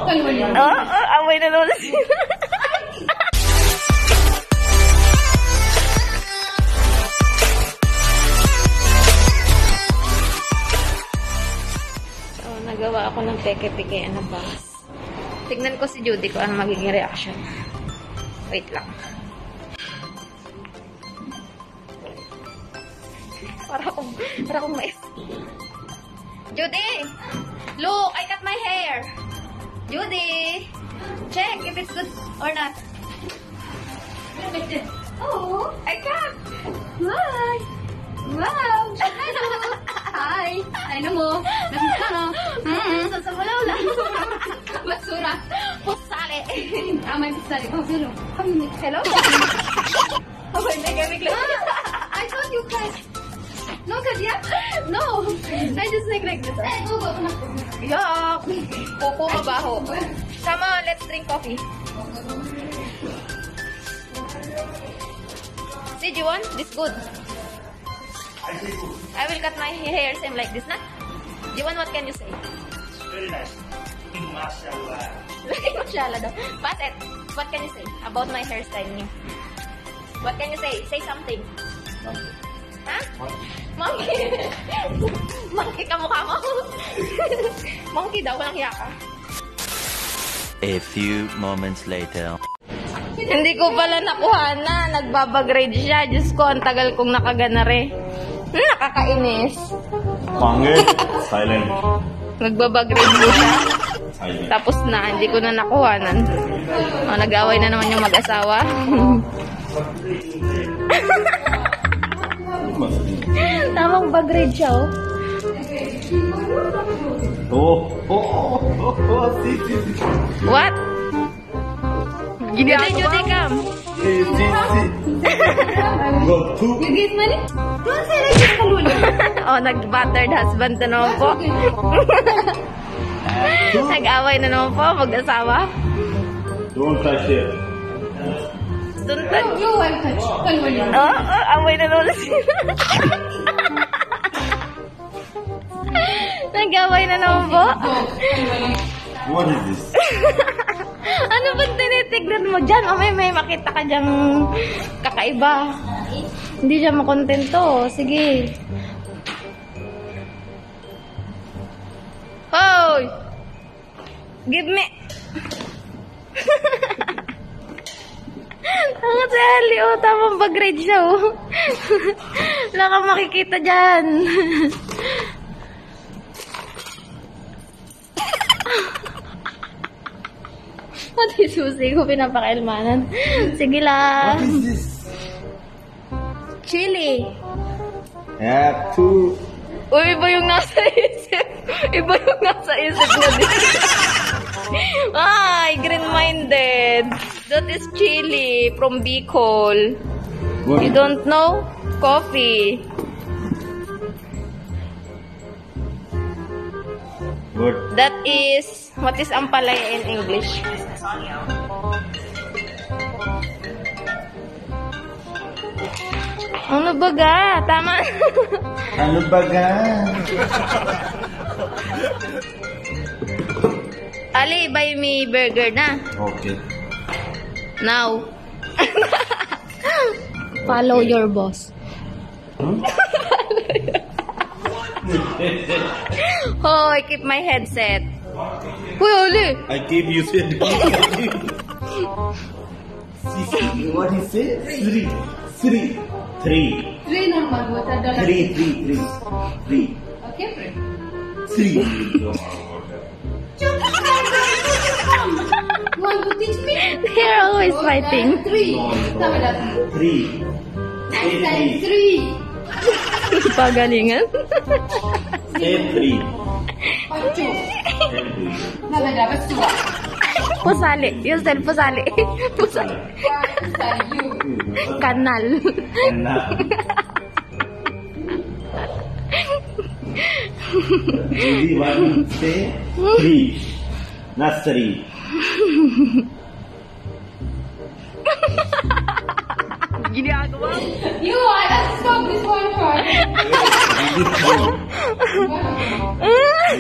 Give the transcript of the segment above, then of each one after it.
Away na naman sila. So, nagawa ako ng peke-peke na box. Tignan ko si Judy ko ano magiging reaction. Wait lang. Para akong mais. Judy! Look! I cut my hair! Judy! Check if it's good or not. Oh! I cut! Hi! Wow! Hi! Ay na mo! Nakita mo! Sa wala. Basura! Pusali! May pusali. Oh, hello. Hello? Oh, may gamit lang. I thought you cut. No, cut yet? No. I just like this. Yuck. Coco mabaho. Come on, let's drink coffee. See, do you want? This good. I will cut my hair same like this, na? Do you want? What can you say? Very nice. Mashallah. Mashallah daw. Paset, what can you say about my hairstyle niyo? What can you say? Say something. Ha? Monkey. Monkey ka mukha mo. Monkey daw, walang hiya ka. A few moments later. Hindi ko pala nakuha na. Nagbabagrade siya. Diyos ko, ang tagal kong nakaganare. Nakakainis. Pangit. Silent. Nagbabagrade mo siya. Silent. Tapos na, hindi ko na nakuhanan. Oh, nag-away na naman yung mag-asawa. Tamang bagrade siya, oh. See. What? Judy, come. Go two. You get money? Don't say like this, Kaluli. Oh, nag-battered husband na naman po. Nag-away na naman po, mag-asawa. Don't touch it. Don't touch. You will touch. Kaluli. Away na naman sila. Nag-away na naman po. What is this? Ano ba tinitignan mo dyan? O may makita ka dyang kakaiba. Hindi siya makontento. Sige. Hoy! Give me! Ang si Ali, oh. Tamang bagrade siya, oh. Wala kang makikita dyan. Pati susi ko pinapakailmanan. Sige lang. What is this? Chili. Yeah, two. Uy, iba yung nasa isip. Iba yung nasa isip na din. Ay, green-minded. That is chili from Bicol. What? You don't know? Coffee. What? That is, what is ampalaya in English? Ano ba ga? Tama. Ano baga? Ali, buy me burger na. Okay. Now. Follow your boss. Hoy, keep my headset. Hoy, Ali. I gave you said. What he said? Three. Three normal water. Three. Okay, friend. Three. You want to teach me? They're always fighting. Three. Tell me that. Three. Next time, three. Pagalingan. Say three. Or two. No, dapat dua. Pusali. You said pusali. Pusali. Sorry, you. Kanal. Judy, what you say? Three. Not three. Ginagawa. You are. Let's stop this one part.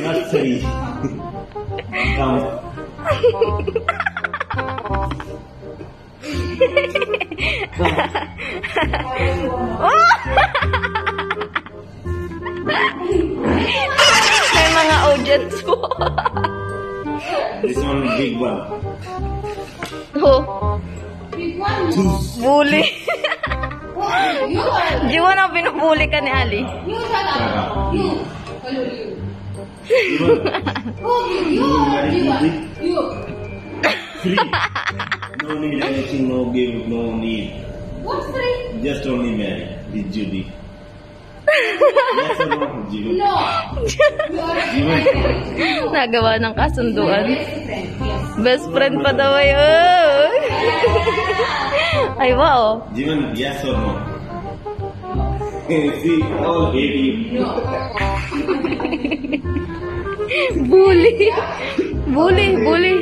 Not three. Count. May mga audience po. This one big one. Oh, Big one. bully. You are. Jiwan ang pinupuli ka ni Ali. You shut up. You. Hello, you. Even Oh, you are. You are. You. free. No need anything, no give, no need. What's free? Just only marry with Judy. Yes or no, Judy? No. You are a friend. Nagawa ng kasunduan. Best friend. Yes. Best friend pa daw ay. Oy. Ay, wow. Jivan, yes or no? See, all hate you. No. Bully. Bully, bully.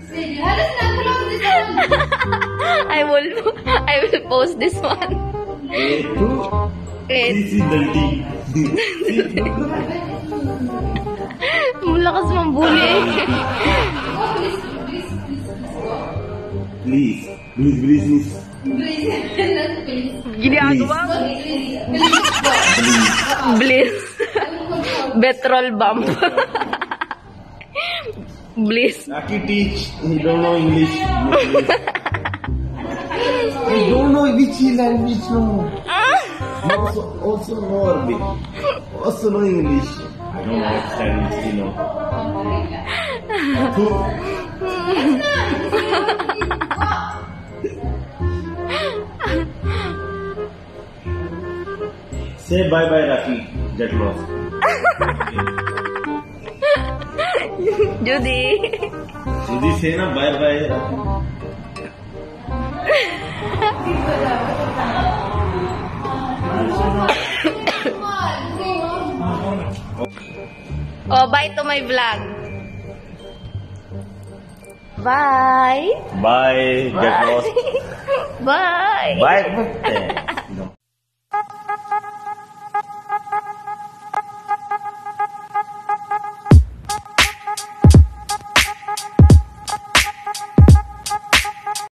Say, let us not close this one. I will post this one. Wait. This is dirty. Malakas mong bully. Oh, please, Please, please. please. Not please. Ginagawa mo. Please. Bliss. Petrol bump. Bliss. Aki teach. He don't know English. I don't know which language no. Also know Arabic. Also know English. I don't understand English, you know. Say bye bye, Rafi. Get lost. Judy. Judy say na bye bye, Rafi. Oh, bye to my vlog. Bye. Bye. Get lost. Bye. Bye.